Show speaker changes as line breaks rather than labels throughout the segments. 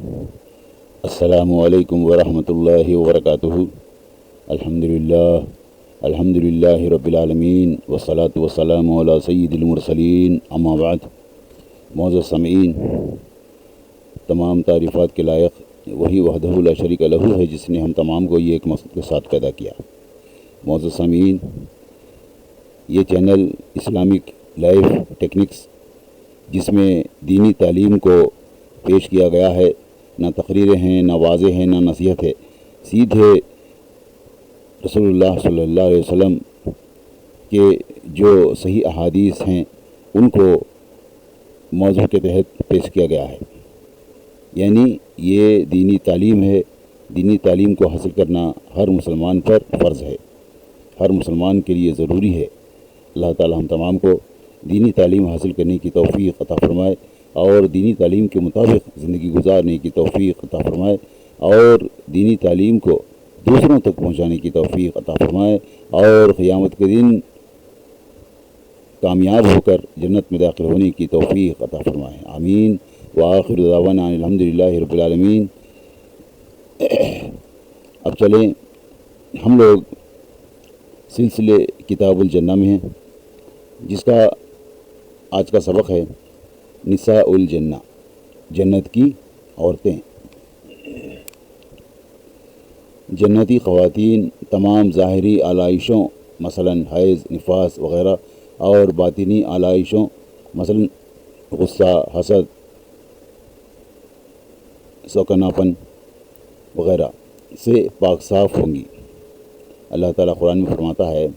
السلام علیکم ورحمۃ اللہ وبرکاتہ۔ الحمد للہ رب العالمین والصلاة والسلام علی سید المرسلین، اما بعد۔ معزز سامعین، تمام تعریفات کے لائق وہی وحدہ لا شریک لہ ہے جس نے ہم تمام کو یہ ایک مقصد کے ساتھ پیدا کیا۔ معزز سامعین، یہ چینل اسلامک لائف ٹیکنکس، جس میں دینی تعلیم کو پیش کیا گیا ہے، نہ تقریریں ہیں، نہ واضح ہیں، نہ نصیحت ہے، سیدھے رسول اللہ صلی اللہ علیہ وسلم کے جو صحیح احادیث ہیں ان کو موضوع کے تحت پیش کیا گیا ہے۔ یعنی یہ دینی تعلیم ہے۔ دینی تعلیم کو حاصل کرنا ہر مسلمان پر فرض ہے، ہر مسلمان کے لیے ضروری ہے۔ اللہ تعالی ہم تمام کو دینی تعلیم حاصل کرنے کی توفیق عطا فرمائے اور دینی تعلیم کے مطابق زندگی گزارنے کی توفیق عطا فرمائے اور دینی تعلیم کو دوسروں تک پہنچانے کی توفیق عطا فرمائے اور قیامت کے دن کامیاب ہو کر جنت میں داخل ہونے کی توفیق عطا فرمائے، آمین۔ وآخر دعوانا الحمد للہ رب العالمین۔ اب چلیں، ہم لوگ سلسلے کتاب الجنہ میں ہیں، جس کا آج کا سبق ہے نساء الجنہ، جنت کی عورتیں۔ جنتی خواتین تمام ظاہری آلائشوں مثلا حیض، نفاس وغیرہ اور باطنی آلائشوں مثلا غصہ، حسد، سوکناپن وغیرہ سے پاک صاف ہوں گی۔ اللہ تعالیٰ قرآن میں فرماتا ہے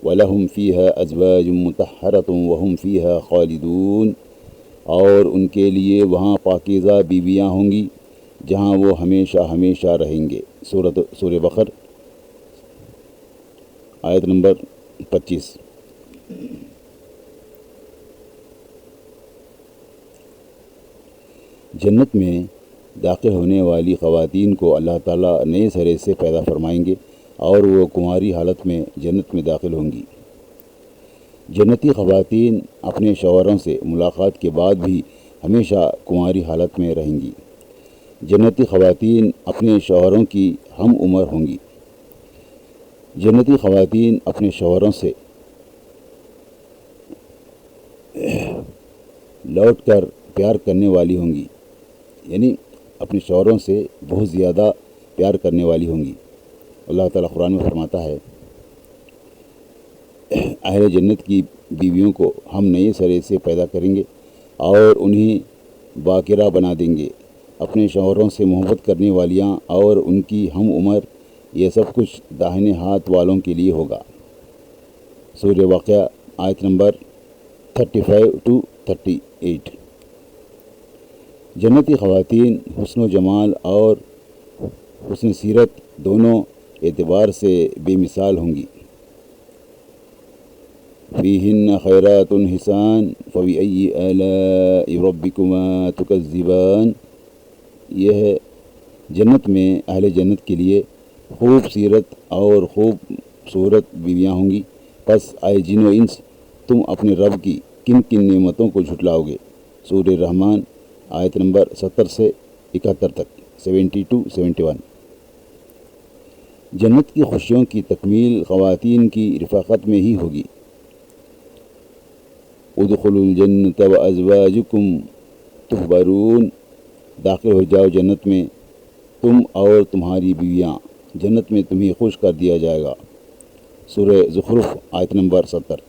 وَلَهُمْ فِيهَا أَزْوَاجٌ مُطَهَّرَةٌ وَهُمْ فِيهَا خَالِدُونَ، اور ان کے لیے وہاں پاکیزہ بیویاں ہوں گی جہاں وہ ہمیشہ ہمیشہ رہیں گے۔ سورہ بقرہ آیت نمبر 25۔ جنت میں داخل ہونے والی خواتین کو اللہ تعالیٰ نئے سرے سے پیدا فرمائیں گے اور وہ کنواری حالت میں جنت میں داخل ہوں گی۔ جنتی خواتین اپنے شوہروں سے ملاقات کے بعد بھی ہمیشہ کنواری حالت میں رہیں گی۔ جنتی خواتین اپنے شوہروں کی ہم عمر ہوں گی۔ جنتی خواتین اپنے شوہروں سے لوٹ کر پیار کرنے والی ہوں گی، یعنی اپنے شوہروں سے بہت زیادہ پیار کرنے والی ہوں گی۔ اللہ تعالیٰ قرآن میں فرماتا ہے اہل جنت کی بیویوں کو ہم نئے سرے سے پیدا کریں گے اور انہیں باقرہ بنا دیں گے۔ اپنے شوہروں سے محبت کرنے والیاں اور ان کی ہم عمر، یہ سب کچھ داہنے ہاتھ والوں کے لیے ہوگا۔ سورہ واقعہ آیت نمبر 35 to 38۔ جنتی خواتین حسن و جمال اور حسن سیرت دونوں اعتبار سے بے مثال ہوں گی۔ فیہن خیرات حسان فبأی آلاء ربکما تکذبان۔ یہ ہے جنت میں اہل جنت کے لیے خوب سیرت اور خوبصورت بیویاں ہوں گی، پس آئے جن و انس، تم اپنے رب کی کن کن نعمتوں کو جھٹلاؤ گے۔ سورہ رحمان آیت نمبر 70 سے 71 تک، 70 to 71۔ جنت کی خوشیوں کی تکمیل خواتین کی رفاقت میں ہی ہوگی۔ ادخلوا الجنۃ وازواجکم تحبرون، داخل ہو جاؤ جنت میں تم اور تمہاری بیویاں، جنت میں تمہیں خوش کر دیا جائے گا۔ سورہ زخرف آیت نمبر 70۔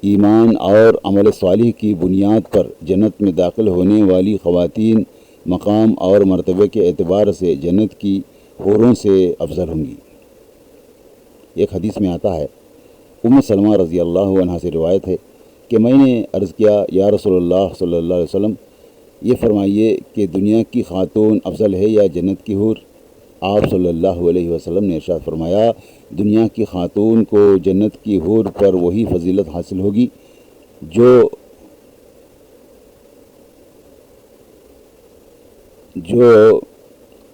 ایمان اور عمل صالح کی بنیاد پر جنت میں داخل ہونے والی خواتین مقام اور مرتبے کے اعتبار سے جنت کی حوروں سے افضل ہوں گی۔ ایک حدیث میں آتا ہے، ام سلمہ رضی اللہ عنہ سے روایت ہے کہ میں نے عرض کیا یا رسول اللہ صلی اللہ علیہ وسلم، یہ فرمائیے کہ دنیا کی خاتون افضل ہے یا جنت کی حور؟ آپ صلی اللہ علیہ وسلم نے ارشاد فرمایا، دنیا کی خاتون کو جنت کی حور پر وہی فضیلت حاصل ہوگی جو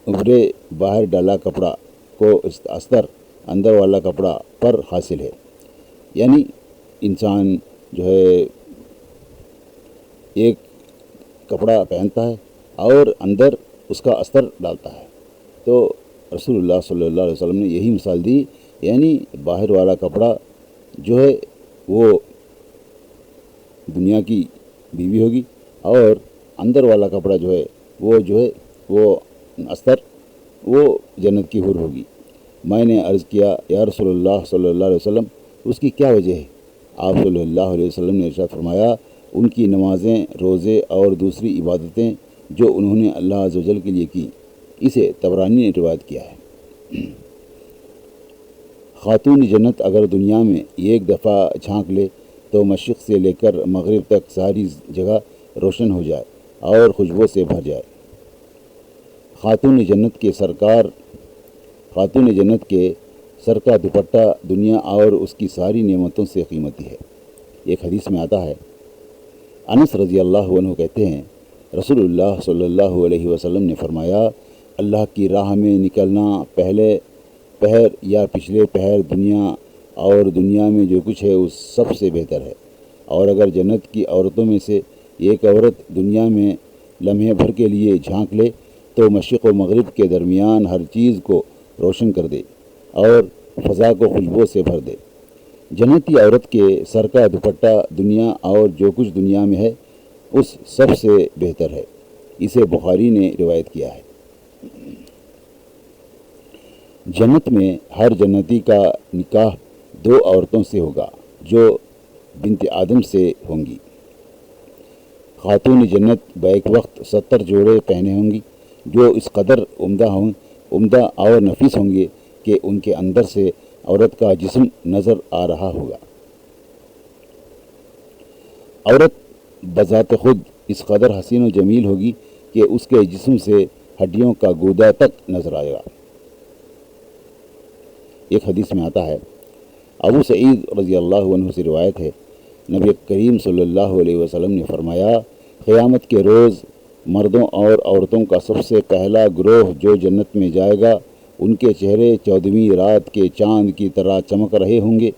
ابرے باہر ڈالا کپڑا کو استر اندر والا کپڑا پر حاصل ہے۔ یعنی انسان جو ہے ایک کپڑا پہنتا ہے اور اندر اس کا استر ڈالتا ہے۔ تو رسول اللہ صلی اللہ علیہ وسلم نے یہی مثال دی، یعنی باہر والا کپڑا جو ہے وہ دنیا کی بیوی ہوگی اور اندر والا کپڑا جو ہے وہ استر وہ جنت کی حور ہوگی۔ میں نے عرض کیا یا رسول اللہ صلی اللہ علیہ وسلم اس کی کیا وجہ ہے؟ آپ صلی اللہ علیہ وسلم نے ارشاد فرمایا ان کی نمازیں، روزے اور دوسری عبادتیں جو انہوں نے اللہ عز و جل کے لیے کی۔ اسے طبرانی نے روایت کیا ہے۔ خاتون جنت اگر دنیا میں ایک دفعہ جھانک لے تو مشرق سے لے کر مغرب تک ساری جگہ روشن ہو جائے اور خوشبو سے بھر جائے۔ خاتون جنت کے سر کا دوپٹہ دنیا اور اس کی ساری نعمتوں سے قیمتی ہے۔ ایک حدیث میں آتا ہے، انس رضی اللہ عنہ کہتے ہیں رسول اللہ صلی اللہ علیہ وسلم نے فرمایا اللہ کی راہ میں نکلنا پہلے پہر یا پچھلے پہر دنیا اور دنیا میں جو کچھ ہے اس سب سے بہتر ہے، اور اگر جنت کی عورتوں میں سے ایک عورت دنیا میں لمحے بھر کے لیے جھانک لے تو مشرق و مغرب کے درمیان ہر چیز کو روشن کر دے اور فضا کو خوشبو سے بھر دے۔ جنتی عورت کے سر کا دوپٹہ دنیا اور جو کچھ دنیا میں ہے اس سب سے بہتر ہے۔ اسے بخاری نے روایت کیا ہے۔ جنت میں ہر جنتی کا نکاح 2 عورتوں سے ہوگا جو بنت آدم سے ہوں گی۔ خاتون جنت بیک وقت 70 جوڑے پہنے ہوں گی جو اس قدر عمدہ اور نفیس ہوں گے کہ ان کے اندر سے عورت کا جسم نظر آ رہا ہوگا۔ عورت بذات خود اس قدر حسین و جمیل ہوگی کہ اس کے جسم سے ہڈیوں کا گودا تک نظر آئے گا۔ ایک حدیث میں آتا ہے، ابو سعید رضی اللہ عنہ سے روایت ہے، نبی کریم صلی اللہ علیہ وسلم نے فرمایا قیامت کے روز مردوں اور عورتوں کا سب سے پہلا گروہ جو جنت میں جائے گا ان کے چہرے 14ویں رات کے چاند کی طرح چمک رہے ہوں گے،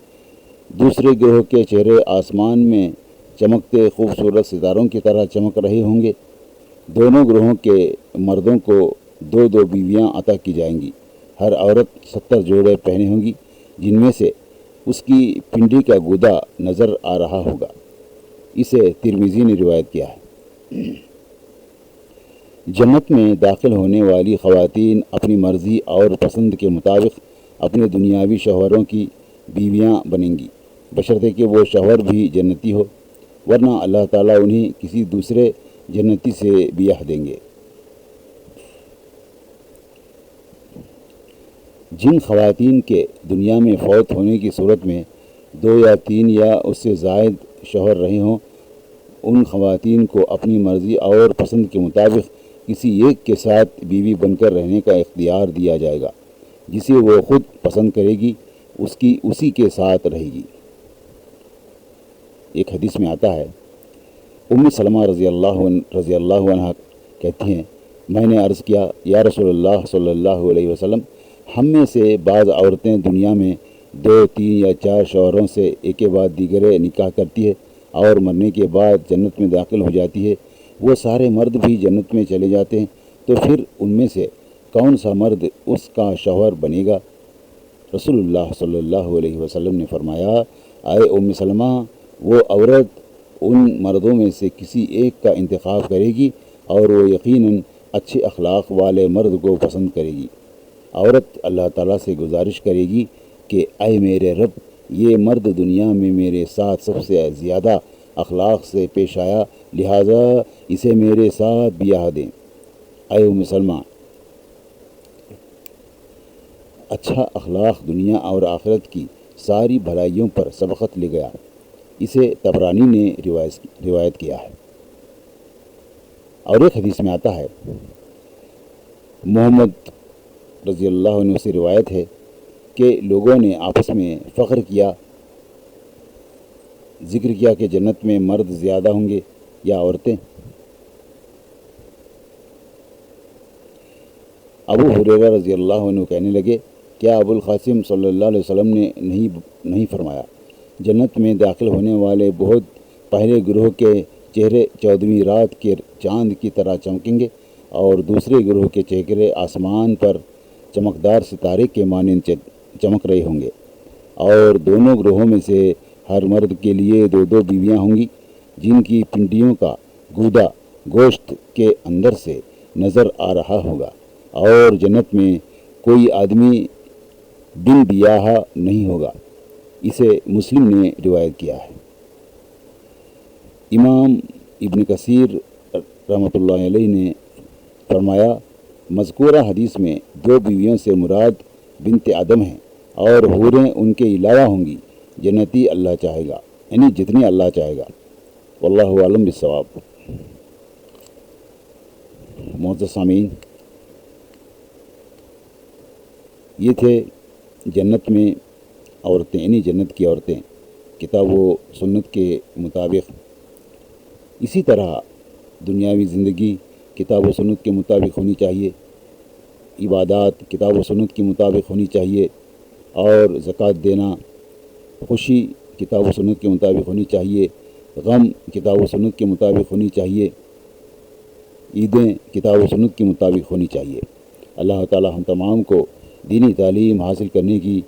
دوسرے گروہ کے چہرے آسمان میں چمکتے خوبصورت ستاروں کی طرح چمک رہے ہوں گے۔ دونوں گروہوں کے مردوں کو 2 بیویاں عطا کی جائیں گی، ہر عورت 70 جوڑے پہنے ہوں گی جن میں سے اس کی پنڈی کا گودا نظر آ رہا ہوگا۔ اسے ترمذی نے روایت کیا ہے۔ جنت میں داخل ہونے والی خواتین اپنی مرضی اور پسند کے مطابق اپنے دنیاوی شوہروں کی بیویاں بنیں گی، بشرطے کہ وہ شوہر بھی جنتی ہو، ورنہ اللہ تعالیٰ انہیں کسی دوسرے جنتی سے بیاہ دیں گے۔ جن خواتین کے دنیا میں فوت ہونے کی صورت میں 2 یا 3 یا اس سے زائد شوہر رہے ہوں، ان خواتین کو اپنی مرضی اور پسند کے مطابق کسی ایک کے ساتھ بیوی بن کر رہنے کا اختیار دیا جائے گا، جسے وہ خود پسند کرے گی اسی کے ساتھ رہے گی۔ ایک حدیث میں آتا ہے، ام سلمہ رضی اللہ عنہ کہتی ہیں، میں نے عرض کیا یا رسول اللہ صلی اللہ علیہ وسلم ہم میں سے بعض عورتیں دنیا میں 2، 3 یا 4 شوہروں سے ایک کے بعد دیگرے نکاح کرتی ہے اور مرنے کے بعد جنت میں داخل ہو جاتی ہے، وہ سارے مرد بھی جنت میں چلے جاتے ہیں، تو پھر ان میں سے کون سا مرد اس کا شوہر بنے گا؟ رسول اللہ صلی اللہ علیہ وسلم نے فرمایا، اے ام سلمہ، وہ عورت ان مردوں میں سے کسی ایک کا انتخاب کرے گی اور وہ یقیناً اچھے اخلاق والے مرد کو پسند کرے گی۔ عورت اللہ تعالیٰ سے گزارش کرے گی کہ اے میرے رب، یہ مرد دنیا میں میرے ساتھ سب سے زیادہ اخلاق سے پیش آیا، لہٰذا اسے میرے ساتھ بیاہ دیں۔ اے ام سلمہ، اچھا اخلاق دنیا اور آخرت کی ساری بھلائیوں پر سبقت لے گیا۔ اسے طبرانی نے روایت کیا ہے۔ اور ایک حدیث میں آتا ہے، محمد رضی اللہ عنہ سے روایت ہے کہ لوگوں نے آپس میں فخر کیا، ذکر کیا کہ جنت میں مرد زیادہ ہوں گے یا عورتیں؟ ابو ہریرہ رضی اللہ عنہ کہنے لگے، کیا ابو القاسم صلی اللہ علیہ وسلم نے نہیں فرمایا جنت میں داخل ہونے والے بہت پہلے گروہ کے چہرے 14ویں رات کے چاند کی طرح چمکیں گے اور دوسرے گروہ کے چہرے آسمان پر چمکدار ستارے کے مانند چمک رہے ہوں گے، اور دونوں گروہوں میں سے ہر مرد کے لیے 2 بیویاں ہوں گی جن کی پنڈیوں کا گودا گوشت کے اندر سے نظر آ رہا ہوگا، اور جنت میں کوئی آدمی بن بیاہ نہیں ہوگا۔ اسے مسلم نے روایت کیا ہے۔ امام ابن کثیر رحمۃ اللہ علیہ نے فرمایا، مذکورہ حدیث میں 2 بیویوں سے مراد بنت آدم ہیں، اور حوریں ان کے علاوہ ہوں گی، جنتی اللہ چاہے گا، یعنی جتنی اللہ چاہے گا۔ واللہ عالم بالصواب۔ معزز سامعین، یہ تھے جنت میں عورتیں، یعنی جنت کی عورتیں کتاب و سنت کے مطابق۔ اسی طرح دنیاوی زندگی کتاب و سنت کے مطابق ہونی چاہیے، عبادات کتاب و سنت کے مطابق ہونی چاہیے، اور زکوٰۃ دینا، خوشی کتاب و سنت کے مطابق ہونی چاہیے، غم کتاب و سنت کے مطابق ہونی چاہیے، عیدیں کتاب و سنت کے مطابق ہونی چاہیے۔ اللہ تعالی ہم تمام کو دینی تعلیم حاصل کرنے کی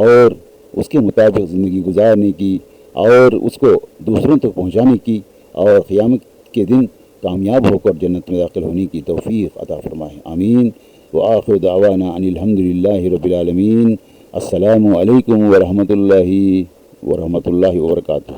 اور اس کے مطابق زندگی گزارنے کی اور اس کو دوسروں تک پہنچانے کی اور قیامت کے دن کامیاب ہو کر جنت میں داخل ہونے کی توفیق عطا فرمائے، آمین۔ وآخر دعوانا ان الحمد للہ رب العالمین۔ السلام علیکم ورحمۃ اللہ وبرکاتہ۔